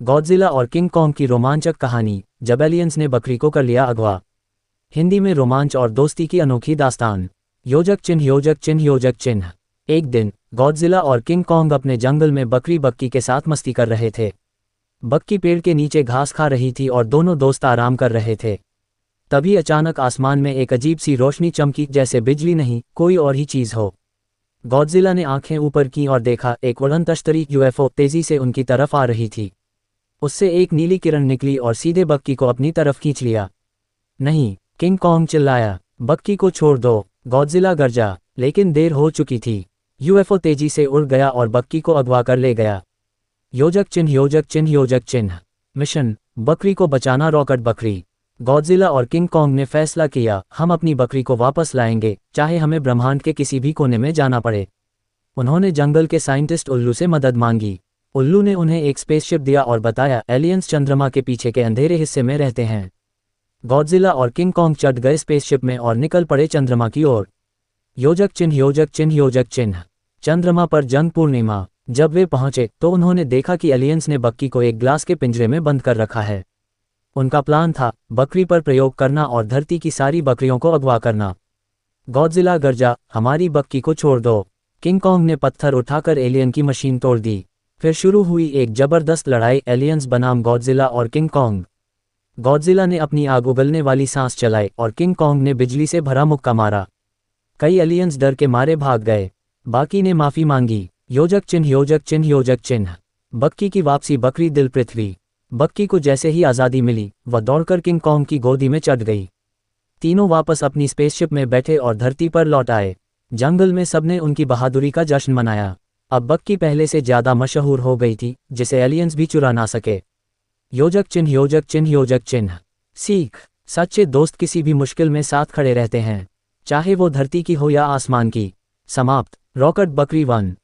Godzilla और king Kong की रोमांचक कहानी, जब एलियंस ने बकरी को कर लिया अगवा। हिंदी में रोमांच और दोस्ती की अनोखी दास्तान। योजक चिन्ह योजक चिन्ह योजक चिन्ह। एक दिन गॉडजिला और किंग कॉन्ग अपने जंगल में बकरी बक्की के साथ मस्ती कर रहे थे। बक्की पेड़ के नीचे घास खा रही थी और दोनों दोस्त आराम कर रहे थे। तभी अचानक आसमान में एक अजीब सी रोशनी चमकी, जैसे बिजली नहीं, कोई और ही चीज हो। गॉडजिला ने आंखें ऊपर की और देखा, एक उड़नतश्तरी यूएफओ तेजी से उनकी तरफ आ रही थी। उससे एक नीली किरण निकली और सीधे बक्की को अपनी तरफ खींच लिया। नहीं, किंग कॉन्ग चिल्लाया, बक्की को छोड़ दो। गॉडजिला गरजा, लेकिन देर हो चुकी थी। यूएफओ तेजी से उड़ गया और बक्की को अगवा कर ले गया। योजक चिन्ह योजक चिन्ह योजक चिन्ह। मिशन, बकरी को बचाना। रॉकेट बकरी। गॉडजिला और किंग कॉन्ग ने फैसला किया, हम अपनी बकरी को वापस लाएंगे, चाहे हमें ब्रह्मांड के किसी भी कोने में जाना पड़े। उन्होंने जंगल के साइंटिस्ट उल्लू से मदद मांगी। उल्लू ने उन्हें एक स्पेसशिप दिया और बताया, एलियंस चंद्रमा के पीछे के अंधेरे हिस्से में रहते हैं। गॉडजिला और किंग कॉन्ग चढ़ गए स्पेसशिप में और निकल पड़े चंद्रमा की ओर। योजक चिन्ह योजक चिन्ह योजक चिन्ह। चंद्रमा पर जंग पूर्णिमा। जब वे पहुंचे तो उन्होंने देखा कि एलियंस ने बक्की को एक ग्लास के पिंजरे में बंद कर रखा है। उनका प्लान था बकरी पर प्रयोग करना और धरती की सारी बकरियों को अगवा करना। गॉडजिला गरजा, हमारी बक्की को छोड़ दो। किंग कॉन्ग ने पत्थर उठाकर एलियन की मशीन तोड़ दी। फिर शुरू हुई एक जबरदस्त लड़ाई, एलियंस बनाम गॉडजिला और किंग कॉन्ग। गॉडजिला ने अपनी आग उगलने वाली सांस चलाई और किंग कॉन्ग ने बिजली से भरा मुक्का मारा। कई एलियंस डर के मारे भाग गए। बाकी ने माफी मांगी। योजक चिन्ह योजक चिन्ह योजक चिन्ह। बक्की की वापसी। बकरी दिल पृथ्वी। बक्की को जैसे ही आज़ादी मिली, वह दौड़कर किंग कॉन्ग की गोदी में चढ़ गई। तीनों वापस अपनी स्पेसशिप में बैठे और धरती पर लौट आए। जंगल में सबने उनकी बहादुरी का जश्न मनाया। अब बक्की पहले से ज्यादा मशहूर हो गई थी, जिसे एलियंस भी चुरा ना सके। योजक चिन्ह योजक चिन्ह योजक चिन्ह। सीख, सच्चे दोस्त किसी भी मुश्किल में साथ खड़े रहते हैं, चाहे वो धरती की हो या आसमान की। समाप्त। रॉकेट बकरी 1।